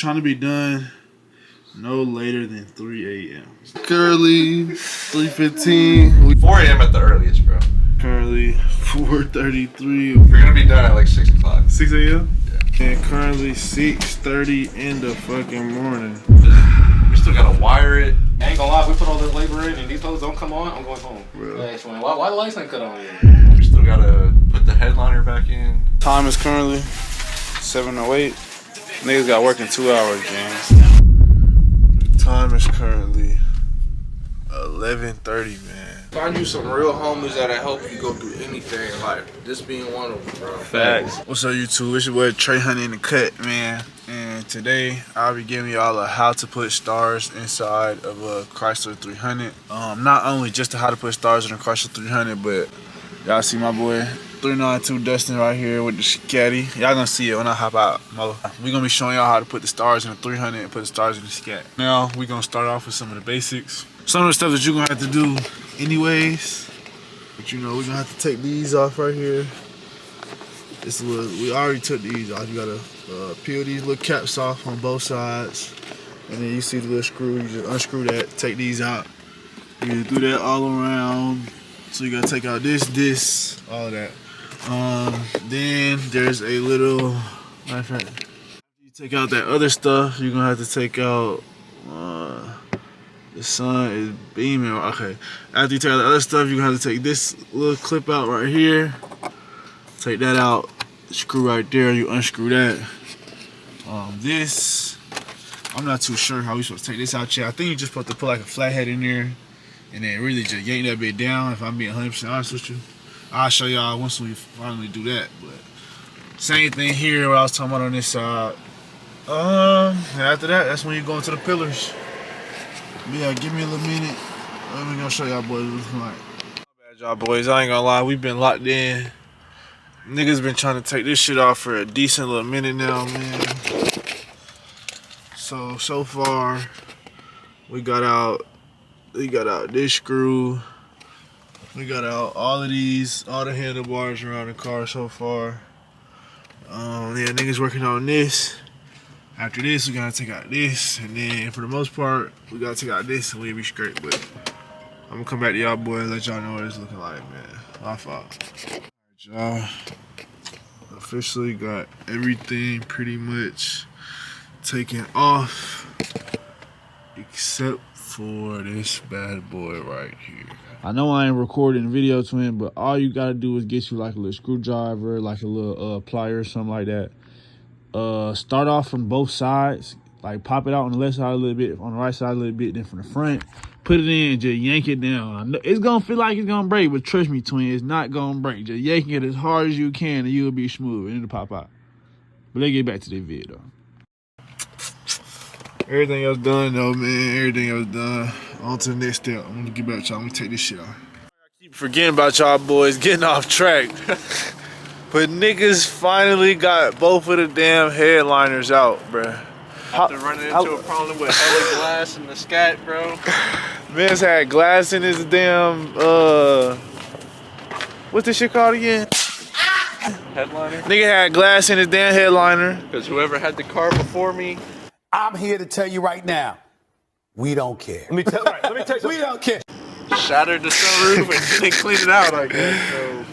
Trying to be done no later than 3 a.m. Currently 3:15. 4 a.m. at the earliest, bro. Currently 4:33. We're gonna be done at like 6 o'clock. 6 a.m. Yeah. And currently 6:30 in the fucking morning. We still gotta wire it. I ain't gonna lie, if we put all this labor in and these hoes don't come on, I'm going home. Really? Yeah, Shwayne, why the lights ain't cut on yet? We still gotta put the headliner back in. Time is currently 7:08. Niggas got work in 2 hours, gang. Time is currently 11:30, man. Find you some real homies that'll help you go through anything in life. This being one of them, bro. Facts. What's up, YouTube? It's your boy Trey Honey in the cut, man. And today I'll be giving y'all a how to put stars inside of a Chrysler 300. Not only just how to put stars in a Chrysler 300, but y'all see my boy 392 Dustin right here with the Scatty. Y'all gonna see it when I hop out. We gonna be showing y'all how to put the stars in the 300 and put the stars in the Scat. Now we gonna start off with some of the basics. Some of the stuff that you're gonna have to do anyways. But you know, we're gonna have to take these off right here. We already took these off. You gotta peel these little caps off on both sides. And then you see the little screw, you just unscrew that, take these out. You do that all around. So you gotta take out this, all of that. Then there's a little, matter of fact, you take out that other stuff, you're gonna have to take out, the sun is beaming, okay. After you take out the other stuff, you're gonna have to take this little clip out right here. Take that out, screw right there, you unscrew that. This, I'm not too sure how we supposed to take this out yet. I think you're just supposed to put like a flathead in there and then really just yank that bit down. If I'm being 100% honest with you, I'll show y'all once we finally do that. But same thing here, what I was talking about on this side. And after that, that's when you go into the pillars. But yeah, give me a little minute. I'm gonna show y'all boys what it's looking like. My bad, y'all boys. I ain't gonna lie, we've been locked in. Niggas been trying to take this shit off for a decent little minute now, man. So far, we got out this screw. We got out all of these, all the handlebars around the car so far. Yeah, niggas working on this. After this, we gotta take out this, and then for the most part, we gotta take out this and we'll be straight. But I'm gonna come back to y'all boys and let y'all know what it's looking like, man. My fault. Alright, y'all. Officially got everything pretty much taken off, except for this bad boy right here. I know I ain't recording video twin, but all you gotta do is get you like a little screwdriver, like a little plier or something like that. Start off from both sides, like pop it out on the left side a little bit, on the right side a little bit, then from the front, put it in and just yank it down. I know it's gonna feel like it's gonna break, but trust me, twin, it's not gonna break. Just yanking it as hard as you can and you'll be smooth and it'll pop out. But let's get back to the video. Everything else done though, man. Everything else done. On to the next step. I'm gonna get back to y'all. I'm gonna take this shit off. I keep forgetting about y'all boys, getting off track. But niggas finally got both of the damn headliners out, bruh. After running into a problem with hella glass in the Scat, bro. Man's had glass in his damn, what's this shit called again? Headliner. Nigga had glass in his damn headliner. Because whoever had the car before me. I'm here to tell you right now, we don't care. Let me tell you something. We don't care. Shattered the sunroof and didn't clean it out, I guess. So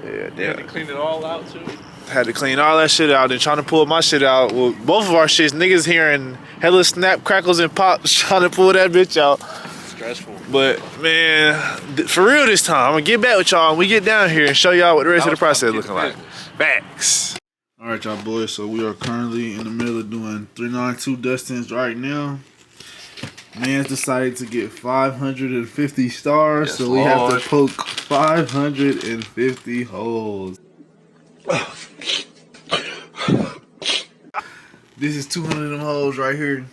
Yeah, they had to clean it all out too. Had to clean all that shit out and trying to pull my shit out. Well, both of our shits, niggas hearing hella snap, crackles, and pops trying to pull that bitch out. Stressful. But, man, for real this time, I'm gonna get back with y'all when we get down here and show y'all what the rest of the process looking like. Facts. Alright, y'all boys, so we are currently in the middle of doing 392 Dustins right now. Man's decided to get 550 stars, yes, so we have to poke 550 holes. This is 200 of them holes right here.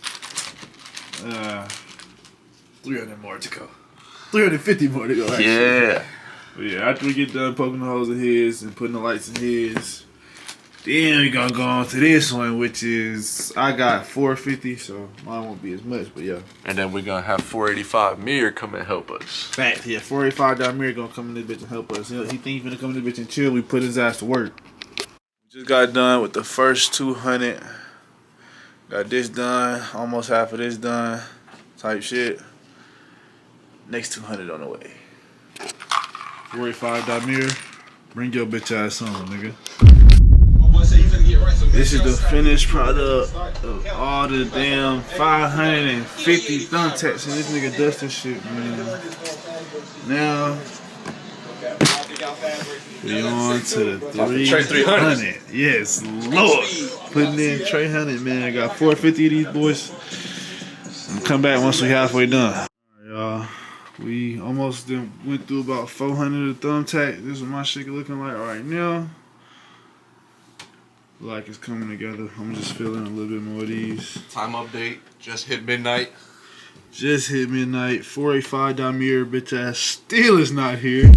300 more to go. 350 more to go, actually. Yeah. But yeah, after we get done poking the holes in his and putting the lights in his, then we gonna go on to this one, which is, I got 450, so mine won't be as much, but yeah. And then we're gonna have 485 Mir come and help us. Fact, yeah, 485 down Mir gonna come in this bitch and help us. He think he's gonna come in this bitch and chill. We put his ass to work. We just got done with the first 200 Got this done, almost half of this done, type shit. Next 200 on the way. 485 Damir, bring your bitch ass home, nigga. This is the finished product of all the damn 550 thumbtacks and this nigga dusting shit, man. Now, we on to the 300. Yes, Lord. Putting in Trey 100, man. I got 450 of these boys. I'm come back once we halfway done. All right, y'all. We almost went through about 400 of thumbtack. This is what my shit looking like right now. Like it's coming together. I'm just feeling a little bit more of these. Time update. Just hit midnight. Just hit midnight. 485 Damir, bitch ass still is not here.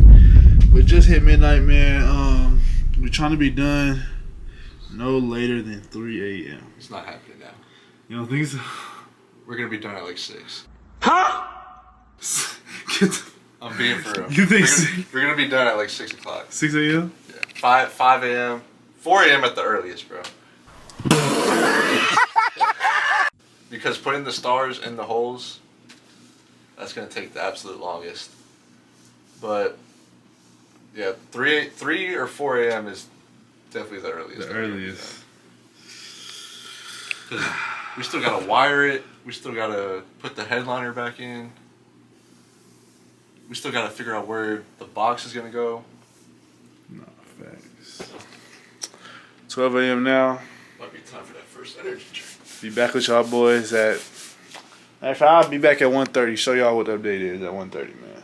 But just hit midnight, man. We're trying to be done no later than 3 a.m. It's not happening now. You don't think so? We're gonna be done at like 6. Huh? I'm being for real. You think we're gonna be done at like 6 o'clock. 6 a.m.? Yeah. 5 a.m. 4 a.m. at the earliest, bro. Because putting the stars in the holes, that's gonna take the absolute longest. But yeah, 3 or 4 a.m. is definitely the earliest. The earliest. Because we still gotta wire it. We still gotta put the headliner back in. We still gotta figure out where the box is gonna go. No, facts. 12 a.m. now. Might be time for that first energy drink. Be back with y'all boys at... Actually, I'll be back at 1:30. Show y'all what the update is at 1:30, man.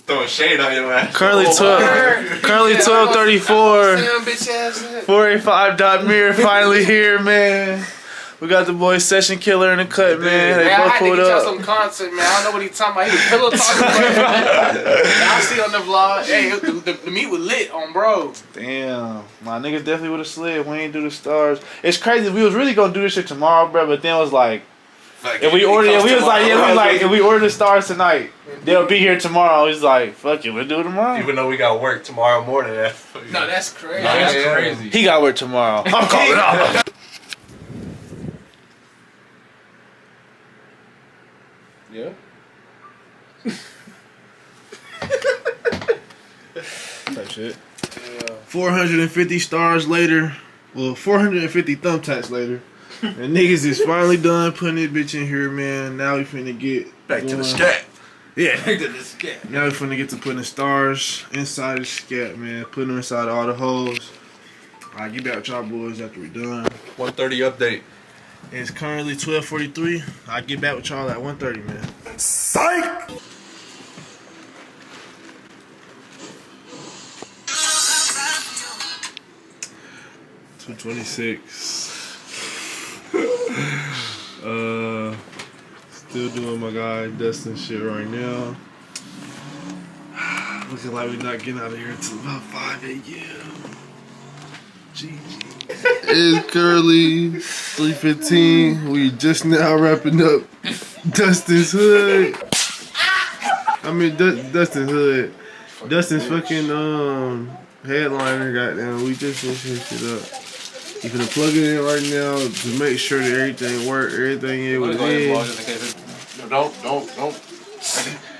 Throwing shade on your ass. Currently 12:34. 485 Damir finally here, man. We got the boy Session Killer in the cut, man. They man, both I had to pulled get y'all up. some content, man. I don't know what he's talking about. He was pillow talking about. Y'all see on the vlog. Hey, the meat was lit on bro. Damn, my niggas definitely would have slid. We ain't do the stars. It's crazy. We was really gonna do this shit tomorrow, bro. But then it was like, if we order, if we order the stars tonight, they'll be here tomorrow. He's like, fuck it, we'll do it tomorrow. Even though we got work tomorrow morning. No, that's crazy. No, that's crazy. He got work tomorrow. I'm calling off. Yeah. Type shit. Yeah. 450 stars later. Well, 450 thumbtacks later. And niggas is finally done putting this bitch in here, man. Now we finna get Back to the scat. Yeah. Back to the scat. Now we finna get to putting the stars inside the scat, man. Putting them inside all the holes. I'll get back with y'all boys after we done. 1:30 update. It's currently 12:43. I'll get back with y'all at 1:30, man. Psych! $226. Still doing my guy Dustin shit right now. Looking like we're not getting out of here until about 5 a.m. GG. It's currently 3:15. We just now wrapping up Dustin's hood. I mean Dustin's hood. Dustin's fucking headliner. Goddamn, we just finishing shit up. You gonna plug it in right now to make sure that everything work, everything is what it is. Don't.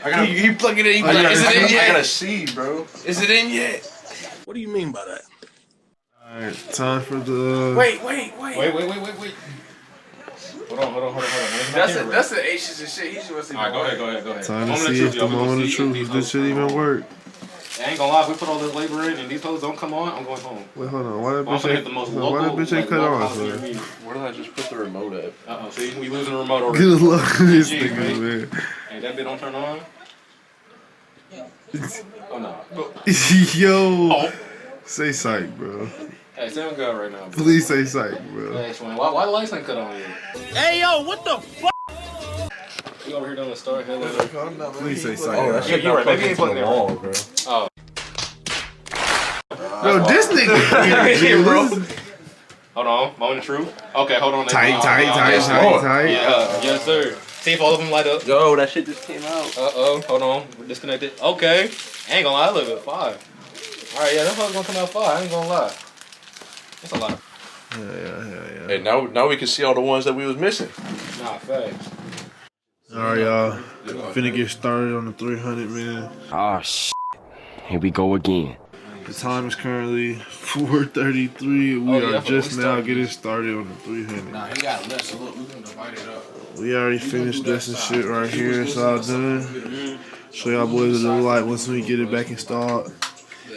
I gotta. You plug it in. You like, is it in I yet? gotta see, bro. Is it in yet? What do you mean by that? Alright, time for the... Wait. Wait. Hold on. That's the Asians and shit. He just wants to. All right, go ahead. Time to see if the moment of truth, if this shit even work. I ain't gonna lie, if we put all this labor in and these hoes don't come on, I'm going home. Wait, hold on. Why that I'm bitch gonna hit the most ain't, local, why that bitch ain't cut local on, house son? near me. Where did I just put the remote at? See, we losing the remote already. Good luck with this GG, nigga, man. Hey, that bit don't turn on? Oh, no. Yo. Say psych, bro. Hey, sound good right now, bro. Please say psych, bro. Hey, explain. Why the lights ain't cut on here? Hey, yo, what the fuck? You over here doing the star headliner? Please say psych. Oh, that shit you're right. Maybe he ain't plugged plugged in wall, right. bro. Oh. Yo, this nigga Yeah, bro. Hold on. Moment of truth. Okay, hold on. tight. Yeah, yes, sir. See if all of them light up. Yo, that shit just came out. Uh-oh. Hold on. We're disconnected. Okay. I ain't gonna lie. I live at 5. All right, yeah, that fuck's gonna come out 5. I ain't gonna lie. That's a lot. Yeah. Hey, now we can see all the ones that we was missing. Nah, facts. All right, y'all. Finna get started on the 300, man. Oh, shit. Here we go again. The time is currently 4:33. We are just now getting started on the 300. Nah, he got less. So look, we're gonna divide it up. We already finished this and shit right here. It's all done. Show y'all boys what it look like once we get it back installed.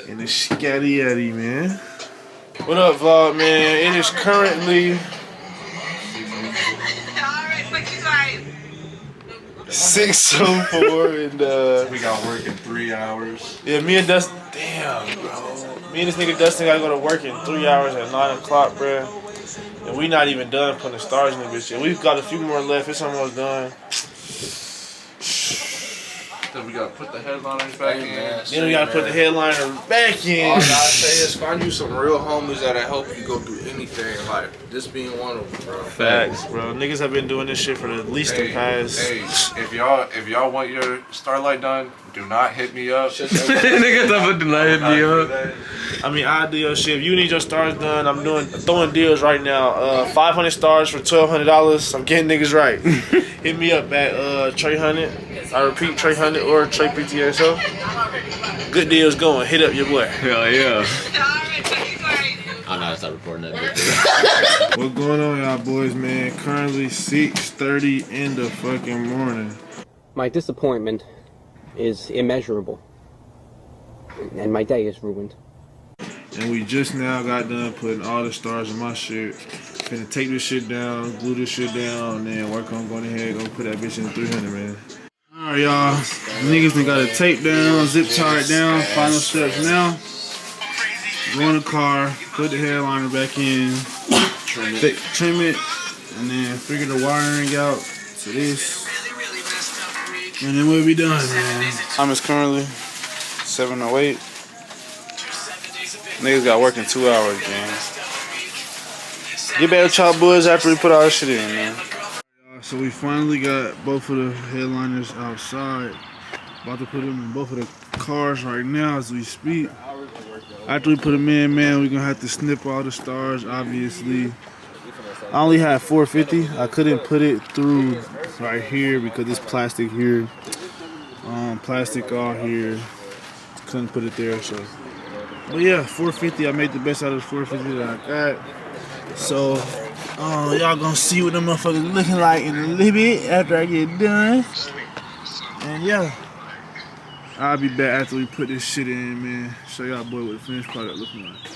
And the scatty yaddy, man. What up, vlog, man? It is currently 6:04 and We got work in 3 hours. yeah, me and Dustin. Damn, bro. Me and this nigga Dustin gotta go to work in 3 hours at 9 o'clock, bro. And we not even done putting the stars in the bitch yet. We've got a few more left. It's almost done. Then we gotta put the headliners back in. Then we gotta put the headliner back in. All I gotta say is find you some real homies that'll help you go through anything. Like this being one of them, bro. Facts, bro. Niggas have been doing this shit for at least the past. Hey, if y'all want your Starlight done, do not hit me up. Nigga, do not hit me up. I mean, I do your shit. If you need your stars done, I'm throwing deals right now. 500 stars for $1,200. I'm getting niggas right. Hit me up at Trey Hunnit. I repeat, Trey Hunnit or Trey PTSO. Good deals going. Hit up your boy. Hell yeah. I'm not start recording that. What's going on, y'all boys, man? Currently 6:30 in the fucking morning. My disappointment is immeasurable, and my day is ruined. And we just now got done putting all the stars in my shit. Finna take this shit down, glue this shit down, and then work on going ahead, go put that bitch in the 300, man. Alright, y'all. Niggas done got a tape down, zip tie it down. Final steps now. Go in the car, put the headliner back in, trim it, and then figure the wiring out to this. And then we'll be done, man. Time is currently 7:08. Niggas got work in 2 hours, man. Get back with y'all boys after we put all this shit in, man. So we finally got both of the headliners outside. About to put them in both of the cars right now as we speak. After we put them in, man, we're gonna have to snip all the stars, obviously. I only had 450. I couldn't put it through right here because it's plastic here. Plastic all here. Couldn't put it there, so. But yeah, 450. I made the best out of the 450 that I got. So, y'all gonna see what them motherfuckers looking like in a little bit after I get done. And yeah, I'll be back after we put this shit in, man. Show y'all boy what the finished product looking like.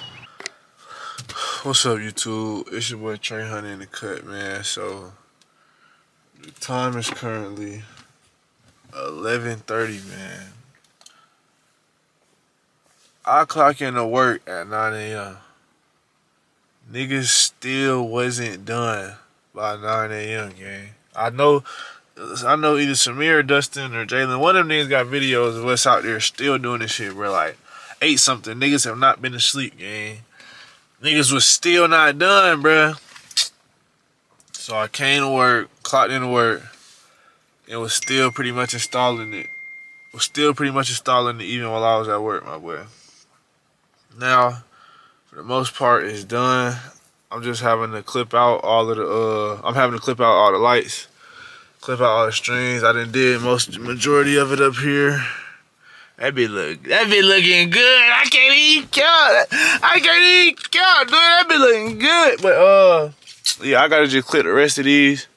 What's up, YouTube? It's your boy Trey Hunnit in the cut, man. So, the time is currently 11:30, man. I clock into work at 9 a.m. Niggas still wasn't done by 9 a.m., gang. I know either Samir, Dustin, or Jalen, one of them niggas got videos of us out there still doing this shit, bro. Like, 8 something. Niggas have not been asleep, gang. Niggas was still not done, bro. So I came to work, clocked into work, and was still pretty much installing it. Was still pretty much installing it even while I was at work, my boy. Now, for the most part, it's done. I'm just having to clip out all of the, I'm having to clip out all the lights, clip out all the strings. I done did majority of it up here. That be looking good. I can't even count, dude. That be looking good. But, yeah, I gotta just clip the rest of these,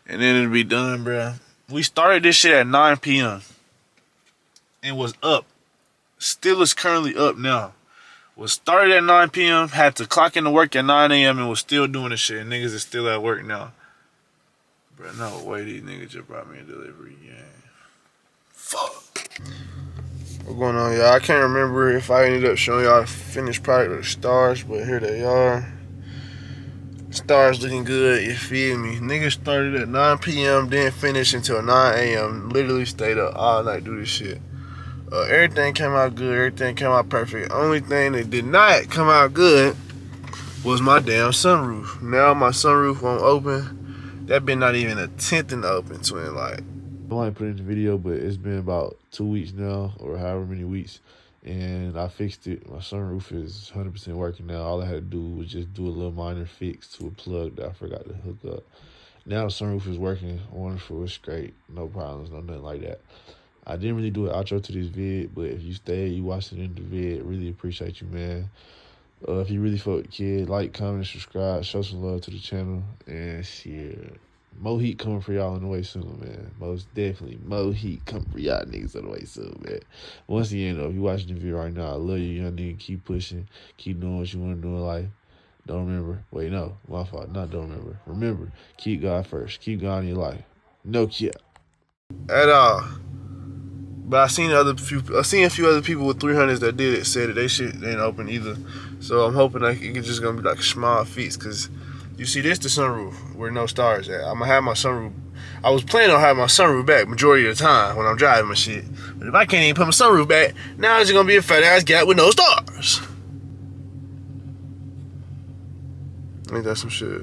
and then it'll be done, bro. We started this shit at 9 p.m. and was up. Still is currently up now. Was started at 9 p.m., had to clock into work at 9 a.m. and was still doing the shit. Niggas is still at work now. Bro, no way these niggas just brought me a delivery game. Fuck. What's going on, y'all? I can't remember if I ended up showing y'all the finished product of the stars, but here they are. Stars looking good, you feel me? Niggas started at 9 p.m., didn't finish until 9 a.m. Literally stayed up all night do this shit. Everything came out good. Everything came out perfect. Only thing that did not come out good was my damn sunroof. Now my sunroof won't open. That been not even attempting to open, twin. Like, I want to put in the video, but it's been about 2 weeks now, or however many weeks, and I fixed it. My sunroof is 100% working now. All I had to do was just do a little minor fix to a plug that I forgot to hook up. Now the sunroof is working wonderful. It's great. No problems, no nothing like that. I didn't really do an outro to this vid, but if you stayed, you watched it in the vid, really appreciate you, man. If you really fuck with the kid, like, comment, subscribe, show some love to the channel, and shit. More heat coming for y'all on the way soon, man. Most definitely, more heat coming for y'all niggas on the way soon, man. Once again, though, if you watching the video right now, I love you, young nigga. Keep pushing. Keep doing what you want to do in life. Don't remember. Wait, no. My fault. Not don't remember. Remember, keep God first. Keep God in your life. No cap. At all. But I seen a few other people with 300s that did it, said that they shit ain't open either. So I'm hoping like it's just gonna be like a small fix, cause you see this the sunroof where no stars at. I'm gonna have my sunroof. I was planning on having my sunroof back majority of the time when I'm driving my shit. But if I can't even put my sunroof back, now it's gonna be a fat ass gap with no stars. Ain't that some shit?